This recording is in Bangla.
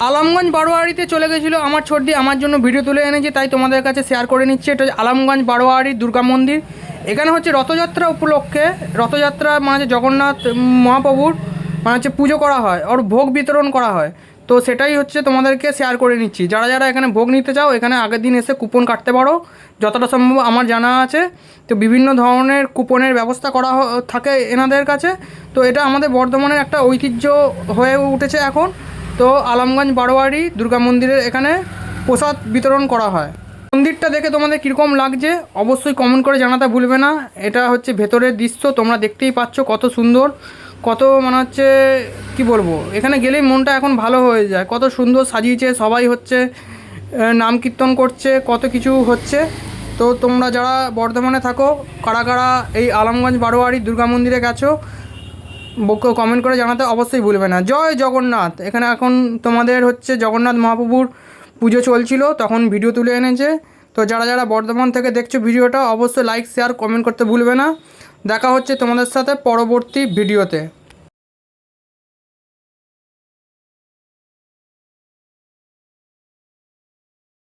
আলমগঞ্জ বারোয়ারিতে চলে গেছিলো আমার ছোটদি, আমার জন্য ভিডিও তুলে এনেছে, তাই তোমাদের কাছে শেয়ার করে নিচ্ছি। এটা আলমগঞ্জ বারোয়ারি দুর্গা মন্দির। এখানে হচ্ছে রথযাত্রা উপলক্ষে, রথযাত্রা মানে জগন্নাথ মহাপ্রভুর মানে হচ্ছে পুজো করা হয়, ওর ভোগ বিতরণ করা হয়। তো সেটাই হচ্ছে তোমাদেরকে শেয়ার করে নিচ্ছি। যারা যারা এখানে ভোগ নিতে চাও, এখানে আগের দিন এসে কুপন কাটতে পারো, যতটা সম্ভব আমার জানা আছে। তো বিভিন্ন ধরনের কুপনের ব্যবস্থা করা থাকে এনাদের কাছে। তো এটা আমাদের বর্ধমানের একটা ঐতিহ্য হয়ে উঠেছে এখন। তো আলমগঞ্জ বারোয়ারি দুর্গা মন্দিরের এখানে প্রসাদ বিতরণ করা হয়। মন্দিরটা দেখে তোমাদের কীরকম লাগছে অবশ্যই কমেন্ট করে জানাতে ভুলবে না। এটা হচ্ছে ভেতরের দৃশ্য, তোমরা দেখতেই পাচ্ছ কত সুন্দর, কত মানে হচ্ছে কি বলবো, এখানে গেলেই মনটা এখন ভালো হয়ে যায়। কত সুন্দর সাজিয়েছে, সবাই হচ্ছে নাম কীর্তন করছে, কত কিছু হচ্ছে। তো তোমরা যারা বর্ধমানে থাকো, কারা কারা এই আলমগঞ্জ বারোয়ারি দুর্গা মন্দিরে গেছো কমেন্ট করে জানাতে অবশ্যই ভুলবে না। জয় জগন্নাথ। এখানে এখন তোমাদের হচ্ছে জগন্নাথ মহাপ্রভুর পুজো চলছিল, তখন ভিডিও তুলে এনেছে। তো যারা যারা বর্ধমান থেকে দেখছো ভিডিওটা, অবশ্যই লাইক শেয়ার কমেন্ট করতে ভুলবে না। দেখা হচ্ছে তোমাদের সাথে পরবর্তী ভিডিওতে।